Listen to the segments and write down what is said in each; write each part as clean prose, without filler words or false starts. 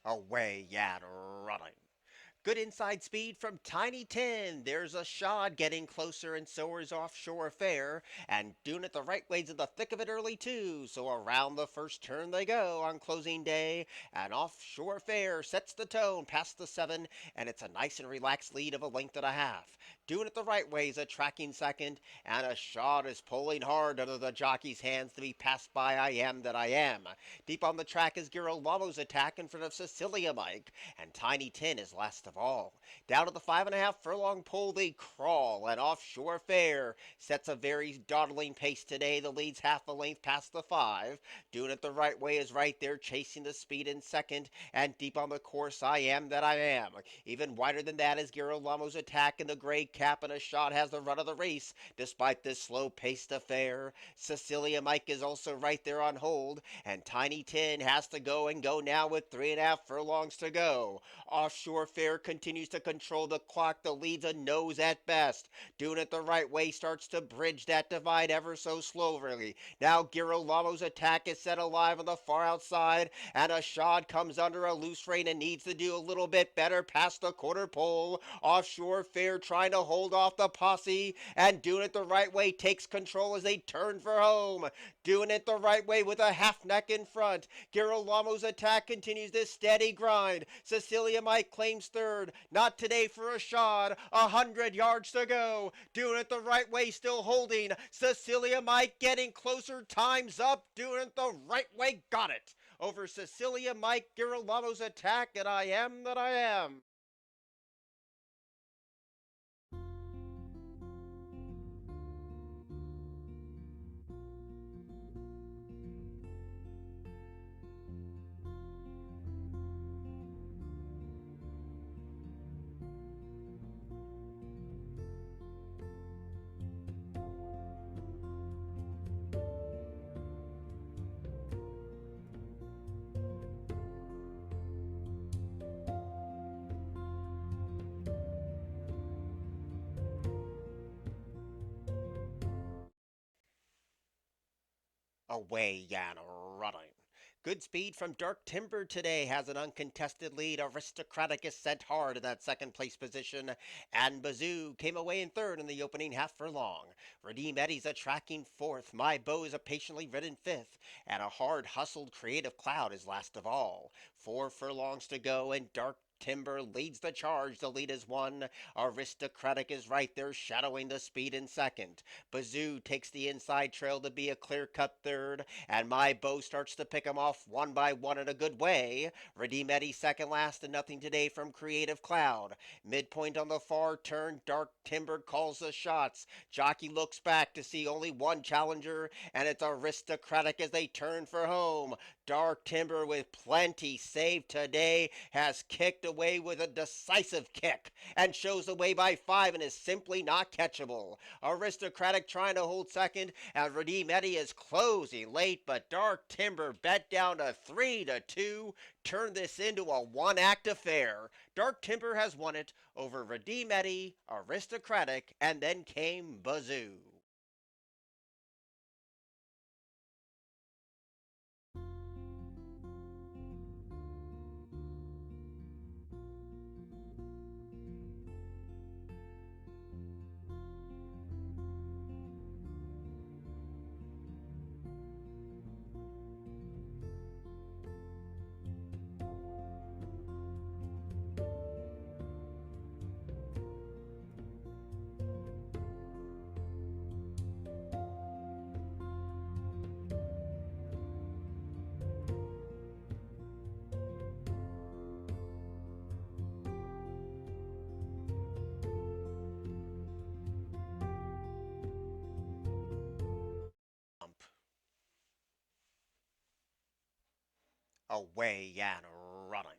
Away and running. Good inside speed from Tiny Tin. There's a shot getting closer, and so is Offshore Fair. And doing it the right ways in the thick of it early, too. So around the first turn they go on closing day. And Offshore Fair sets the tone past the 7, and it's a nice and relaxed lead of a length and a half. Doing it the right way is a tracking second, and a shot is pulling hard under the jockey's hands to be passed by I Am That I Am. Deep on the track is Girolamo's attack in front of Cecilia Mike, and Tiny Tin is last of all. Down to the 5.5 furlong pole they crawl, and Offshore Fair sets a very dawdling pace today. The lead's half a length past the 5. Doing it the right way is right there, chasing the speed in second, and deep on the course I Am That I Am. Even wider than that is Girolamo's attack in the gray cap, and a shot has the run of the race despite this slow-paced affair. Cecilia Mike is also right there on hold, and Tiny Tin has to go and go now with 3.5 furlongs to go. Offshore Fair continues to control the clock. The lead's a nose at best. Doing it the right way starts to bridge that divide ever so slowly. Now Girolamo's attack is set alive on the far outside, and a shot comes under a loose rein and needs to do a little bit better past the quarter pole. Offshore Fair trying to hold off the posse, and doing it the right way takes control as they turn for home. Doing it the right way with a half neck in front. Girolamo's attack continues this steady grind. Cecilia Mike claims third. Not today for a shot. 100 yards to go. Doing it the right way, still holding. Cecilia Mike getting closer. Time's up. Doing it the right way. Got it. Over Cecilia Mike, Girolamo's attack, and I Am That I Am. Away and running. Good speed from Dark Timber today has an uncontested lead. Aristocratic is sent hard in that second place position, and Bazoo came away in third in the opening half furlong. Redeem Eddie's a tracking fourth. My Bow is a patiently ridden fifth, and a hard hustled Creative Cloud is last of all. 4 furlongs to go, and Dark Timber leads the charge. The lead is one. Aristocratic is right there, shadowing the speed in second. Bazoo takes the inside trail to be a clear-cut third, and My Bow starts to pick him off one by one in a good way. Redeem Eddie second last, and nothing today from Creative Cloud. Midpoint on the far turn, Dark Timber calls the shots. Jockey looks back to see only one challenger, and it's Aristocratic as they turn for home. Dark Timber, with plenty saved today, has kicked away with a decisive kick and shows the way by 5 and is simply not catchable. Aristocratic trying to hold second, and Redeem Eddie is closing late, but Dark Timber bet down to 3-2, turned this into a one-act affair. Dark Timber has won it over Redeem Eddie, Aristocratic, and then came Bazoo. Away and running.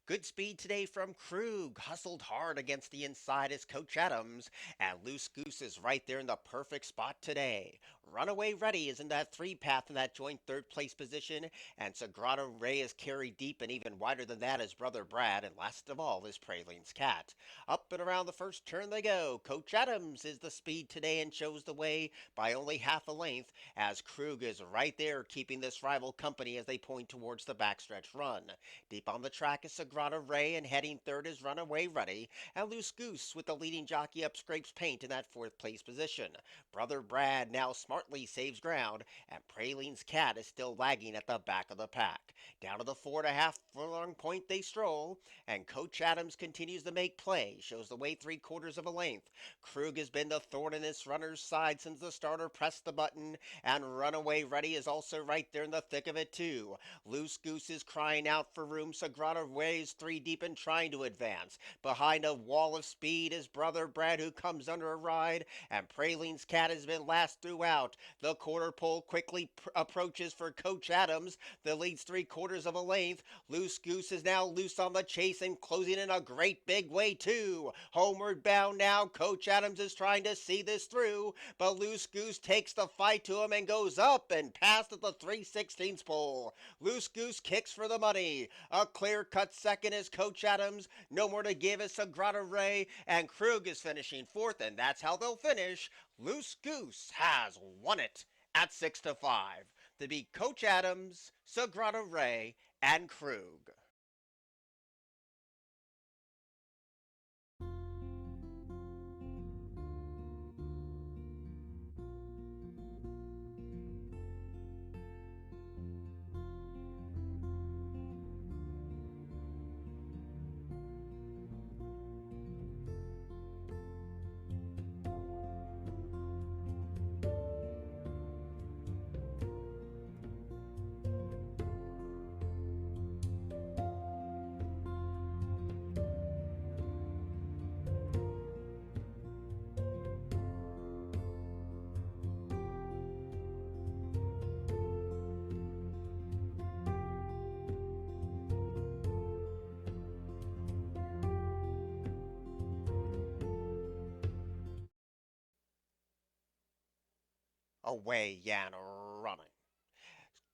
Good speed today from Krug, hustled hard against the inside as Coach Adams, and Loose Goose is right there in the perfect spot today. Runaway Ready is in that three path in that joint third place position, and Sagrada Ray is carried deep and even wider than that as Brother Brad, and last of all is Praline's Cat. Up and around the first turn they go. Coach Adams is the speed today and shows the way by only half a length, as Krug is right there keeping this rival company as they point towards the backstretch run. Deep on the track is Sagrada Ray, and heading third is Runaway Ready, and Loose Goose with the leading jockey up scrapes paint in that fourth place position. Brother Brad now smartly saves ground, and Praline's Cat is still lagging at the back of the pack. Down to the 4.5 furlong point they stroll, and Coach Adams continues to make play, shows the way 3/4 of a length. Krug has been the thorn in this runner's side since the starter pressed the button, and Runaway Ready is also right there in the thick of it too. Loose Goose is crying out for room. Sagrada weighs three deep and trying to advance. Behind a wall of speed is Brother Brad, who comes under a ride, and Praline's Cat has been last throughout. The quarter pole quickly approaches for Coach Adams, that leads 3/4 of a length. Loose Goose is now loose on the chase and closing in a great big way too. Homeward bound now, Coach Adams is trying to see this through, but Loose Goose takes the fight to him and goes up and past at the 3/16 pole. Loose Goose kicks for the money. A clear-cut second is Coach Adams. No more to give is Sagrada Ray, and Krug is finishing fourth, and that's how they'll finish. Loose Goose has won it at 6-5. To beat Coach Adams, Sagrada Ray, and Krug. Away Yan running.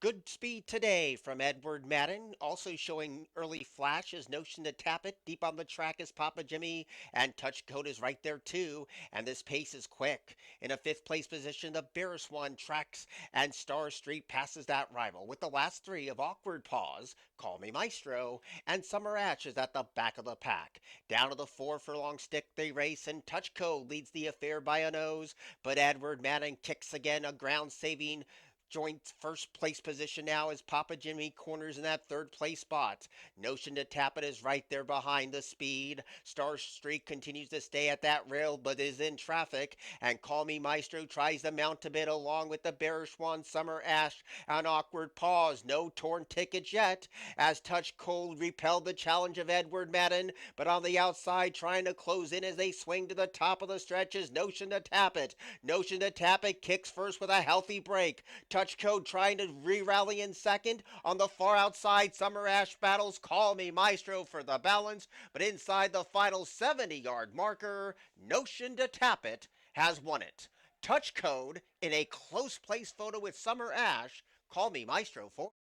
Good speed today from Edward Madden, also showing early flashes. Notion to tap it. Deep on the track is Papa Jimmy, and Touch Code is right there too. And this pace is quick. In a fifth place position, the Bearish One tracks, and Star Street passes that rival. With the last three of Awkward Pause, Call Me Maestro, and Summer Ash is at the back of the pack. Down to the 4 furlong stick they race, and Touch Code leads the affair by a nose. But Edward Madden kicks again, a ground saving joint first place position now as Papa Jimmy corners in that third place spot. Notion to tap it is right there behind the speed. Star Streak continues to stay at that rail but is in traffic. And Call Me Maestro tries to mount a bit along with the Bearish One, Summer Ash, an awkward pause. No torn tickets yet as Touch Cold repelled the challenge of Edward Madden. But on the outside trying to close in as they swing to the top of the stretch is Notion to tap it. Notion to tap it kicks first with a healthy break. Touch Code trying to re-rally in second. On the far outside, Summer Ash battles Call Me Maestro for the balance, but inside the final 70-yard marker, Notion to Tap It has won it. Touch Code in a close place photo with Summer Ash. Call Me Maestro for.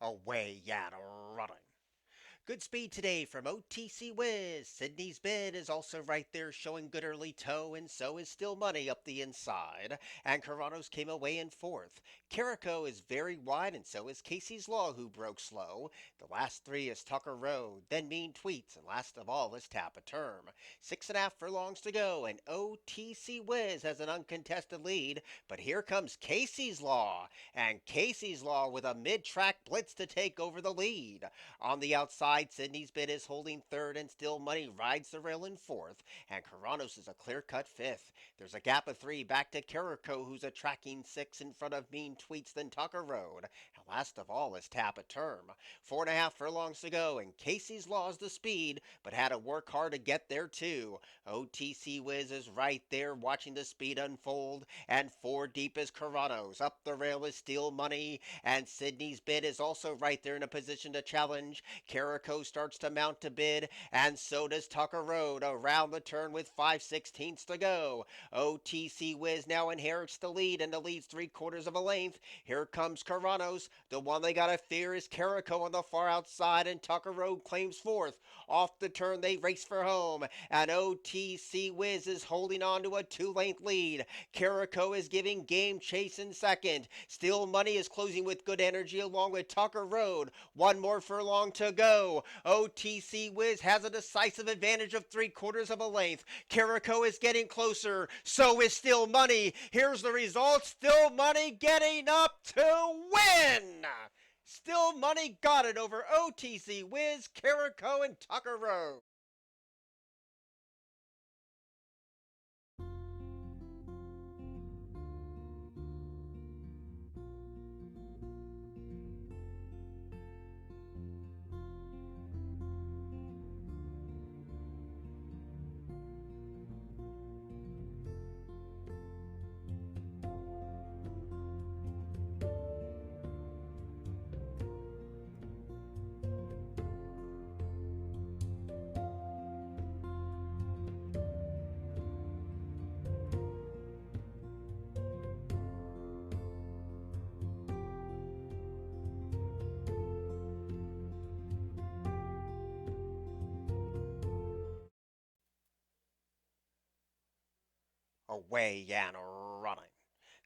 Away, Yan running. Good speed today from OTC Wiz. Sydney's bid is also right there showing good early toe, and so is Still Money up the inside. And Carano's came away in fourth. Carico is very wide, and so is Casey's Law, who broke slow. The last three is Tucker Road, then Mean Tweets, and last of all is Tap a Term. 6.5 furlongs to go, and OTC Wiz has an uncontested lead. But here comes Casey's Law, and Casey's Law with a mid-track blitz to take over the lead. On the outside, Sydney's bid is holding third, and Still Money rides the rail in fourth, and Caranos is a clear-cut fifth. There's a gap of three back to Carico, who's a tracking six in front of Mean Tweets, then Tucker Road. And last of all is Tap a Term. 4.5 furlongs to go, and Casey's Law's the speed, but had to work hard to get there too. OTC Wiz is right there watching the speed unfold, and four deep is Caranos. Up the rail is Still Money, and Sydney's bid is also right there in a position to challenge. Carico starts to mount to bid, and so does Tucker Road around the turn with 5/16 to go. OTC Wiz now inherits the lead, and the lead's 3/4 of a length. Here comes Caranos. The one they gotta fear is Carico on the far outside, and Tucker Road claims fourth. Off the turn they race for home, and OTC Wiz is holding on to a 2-length lead. Carico is giving game chase in second. Still Money is closing with good energy along with Tucker Road. One more furlong to go. OTC Wiz has a decisive advantage of 3/4 of a length. Carico is getting closer. So is Still Money. Here's the result. Still Money getting up to win. Still Money got it over OTC Wiz, Carico, and Tucker Road. Away and running.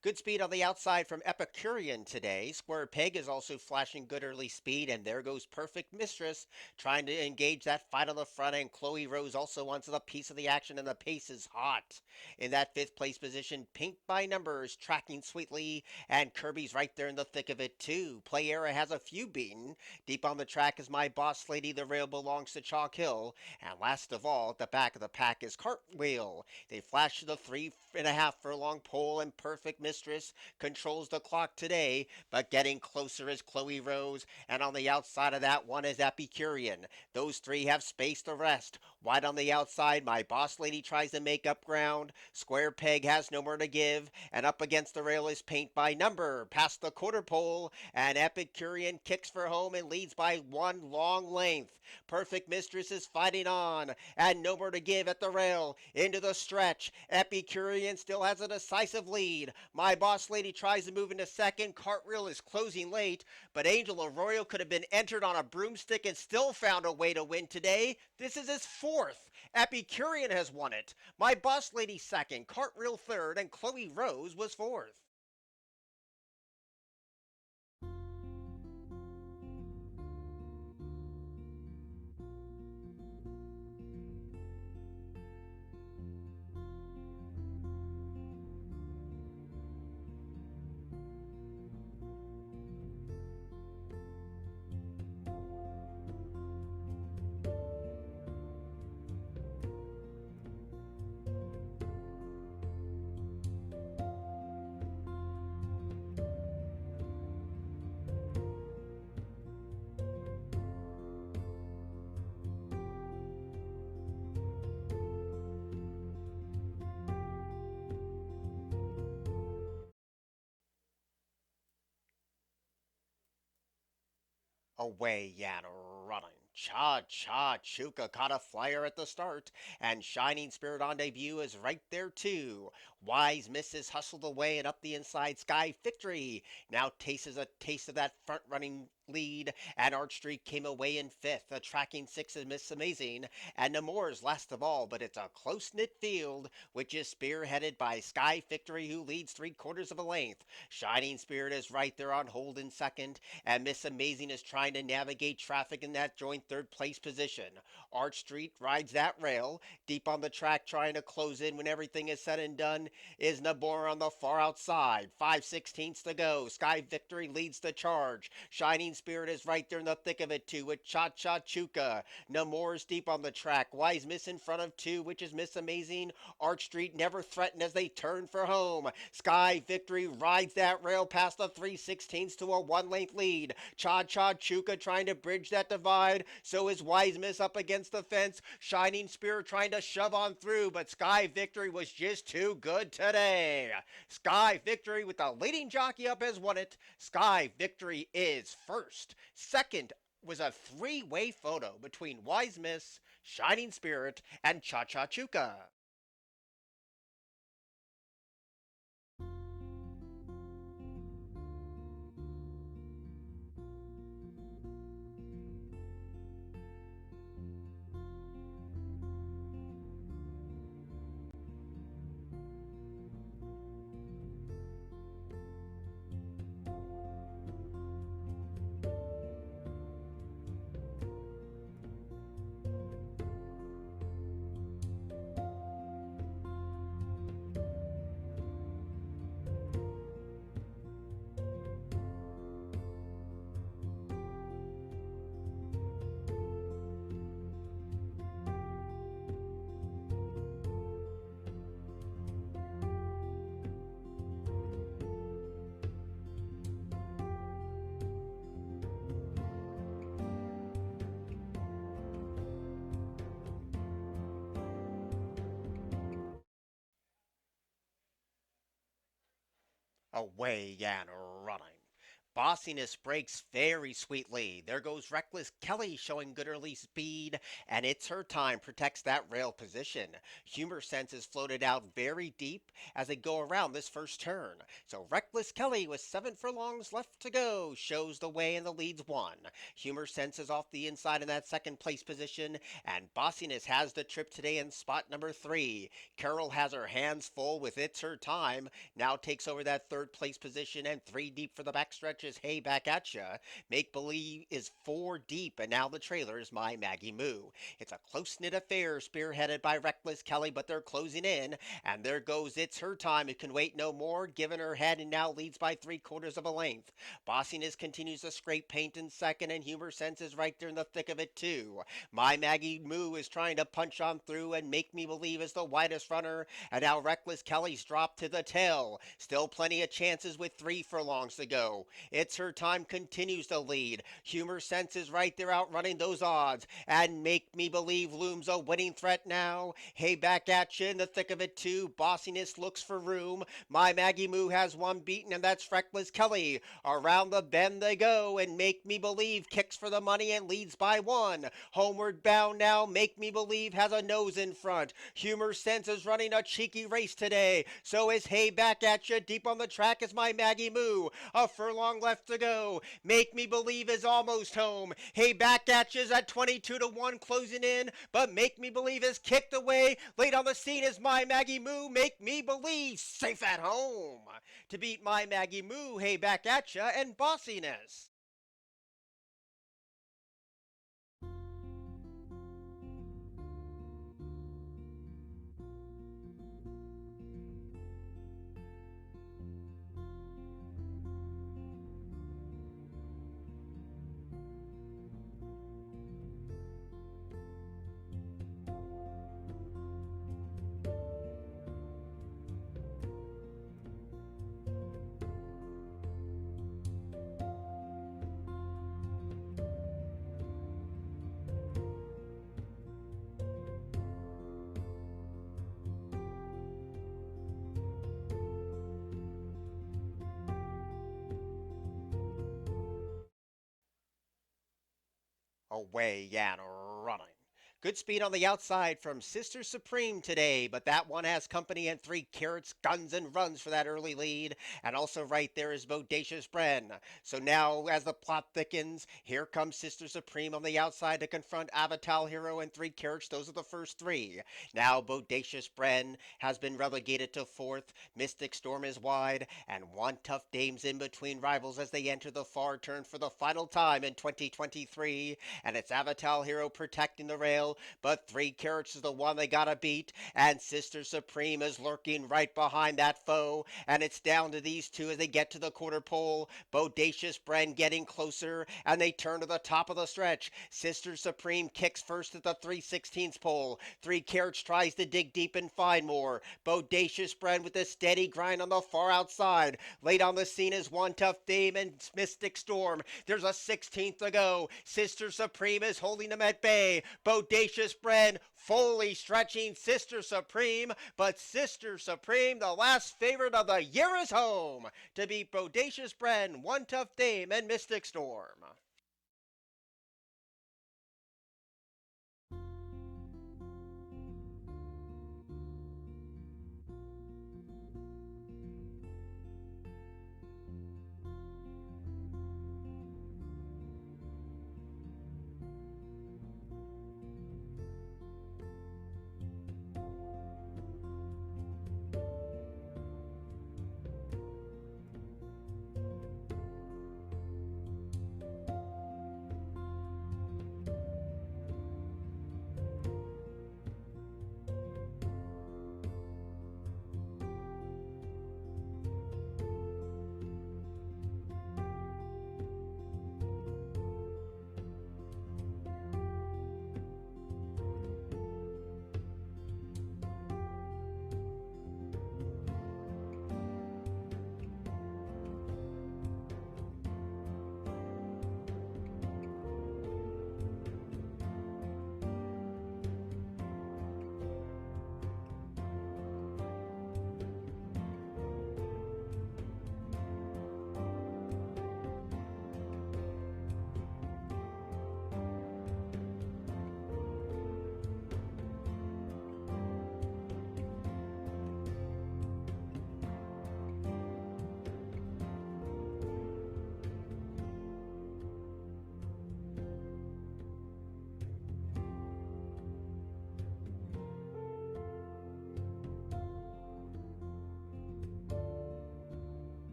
Good speed on the outside from Epicurian today. Square Peg is also flashing good early speed, and there goes Perfect Mistress trying to engage that fight on the front end. Chloe Rose also wants a piece of the action, and the pace is hot. In that fifth place position, Pink by Numbers tracking sweetly, and Kirby's right there in the thick of it too. Play Era has a few beaten. Deep on the track is My Boss Lady. The rail belongs to Chalk Hill, and last of all, at the back of the pack is Cartwheel. They flash to the 3.5 furlong pole, and Perfect Mistress controls the clock today, but getting closer is Chloe Rose, and on the outside of that one is Epicurian. Those three have space to rest. Wide on the outside, My Boss Lady tries to make up ground. Square Peg has no more to give, and up against the rail is Paint by Number. Past the quarter pole, and Epicurian kicks for home and leads by one long length. Perfect Mistress is fighting on, and no more to give at the rail. Into the stretch, Epicurian still has a decisive lead. My Boss Lady tries to move into second. Cartwheel is closing late, but Angel Arroyo could have been entered on a broomstick and still found a way to win today. This is his fourth. Epicurian has won it. My Boss Lady second, Cartwheel third, and Chloe Rose was fourth. Away and running. Cha Cha Chuka caught a flyer at the start, and Shining Spirit on debut is right there too. Wise Misses hustled away and up the inside. Sky Victory now tastes a taste of that front running lead, and Arch Street came away in fifth. Tracking sixth is Miss Amazing, and Nemours last of all, but it's a close-knit field, which is spearheaded by Sky Victory, who leads three-quarters of a length. Shining Spirit is right there on hold in second, and Miss Amazing is trying to navigate traffic in that joint third place position. Arch Street rides that rail, deep on the track trying to close in when everything is said and done is Nabor on the far outside. 5/16 to go. Sky Victory leads the charge. Shining Spirit is right there in the thick of it too with Cha Cha Chuka. Namor's deep on the track. Wise Miss in front of two, which is Miss Amazing. Arch Street never threatened as they turn for home. Sky Victory rides that rail past the 3/16 to a one-length lead. Cha Cha Chuka trying to bridge that divide. So is Wise Miss up against the fence. Shining Spirit trying to shove on through, but Sky Victory was just too good today. Sky Victory with the leading jockey up has won it. Sky Victory is first. Second was a three-way photo between Wise Miss, Shining Spirit, and Cha Cha Chuka. Away and running. Bossiness breaks very sweetly. There goes Reckless Kelly showing good early speed, and it's her time. Protects that rail position. Humor Sense is floated out very deep as they go around this first turn. So Reckless Kelly with 7 furlongs left to go shows the way and the leads one. Humor Sense is off the inside in that second place position, and Bossiness has the trip today in spot number 3. Carol has her hands full with It's Her Time. Now takes over that third place position, and 3 deep for the backstretch is Hey Back At Ya. Make Believe is 4 deep, and now the trailer is My Maggie Moo. It's a close-knit affair spearheaded by Reckless Kelly, but they're closing in, and there goes It's Her Time. It can wait no more, given her head, and now leads by 3/4 of a length. Bossiness continues to scrape paint in second, and Humor Sense is right there in the thick of it too. My Maggie Moo is trying to punch on through, and Make Me Believe is the widest runner, and now Reckless Kelly's dropped to the tail. Still plenty of chances with 3 furlongs to go. It's Her Time continues to lead. Humor Sense is right there outrunning those odds, and Make Me Believe looms a winning threat now. Hey Back At Ya in the thick of it too. Bossiness looks for room. My Maggie Moo has one beaten, and that's Reckless Kelly. Around the bend they go, and Make Me Believe kicks for the money and leads by 1. Homeward bound now, Make Me Believe has a nose in front. Humor Sense is running a cheeky race today. So is Hey Back At Ya. Deep on the track is My Maggie Moo. A furlong left to go. Make Me Believe is almost home. Hey Back At Ya's at 22 to 1 closing in, but Make Me Believe is kicked away. Late on the scene is My Maggie Moo. Make Me Believe safe at home. To beat My Maggie Moo, Hey Back At Ya, and Bossiness. Away and running. Good speed on the outside from Sister Supreme today, but that one has company and 3 carats, guns and runs for that early lead. And also right there is Bodacious Bren. So now as the plot thickens, here comes Sister Supreme on the outside to confront Avatal Hero and 3 carats. Those are the first 3. Now Bodacious Bren has been relegated to 4th. Mystic Storm is wide, and One Tough Dame's in between rivals as they enter the far turn for the final time in 2023. And it's Avatal Hero protecting the rail, but 3 carats is the one they gotta beat, and Sister Supreme is lurking right behind that foe, and it's down to these two as they get to the quarter pole. Bodacious Bren getting closer, and they turn to the top of the stretch. Sister Supreme kicks first at the 3/16 pole. 3 carats tries to dig deep and find more. Bodacious Bren with a steady grind on the far outside. Late on the scene is One Tough Dame and Mystic Storm. There's a 16th to go. Sister Supreme is holding them at bay. Bodacious Bren fully stretching Sister Supreme, but Sister Supreme, the last favorite of the year, is home to beat Bodacious Bren, One Tough Dame, and Mystic Storm.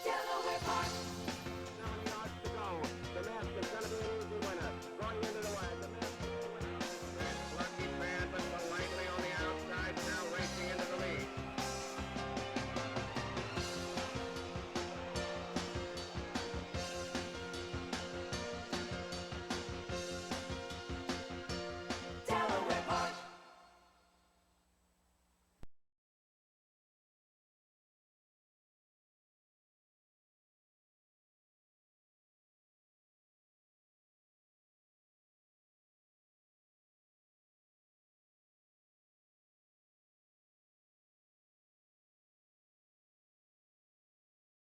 Delaware Park.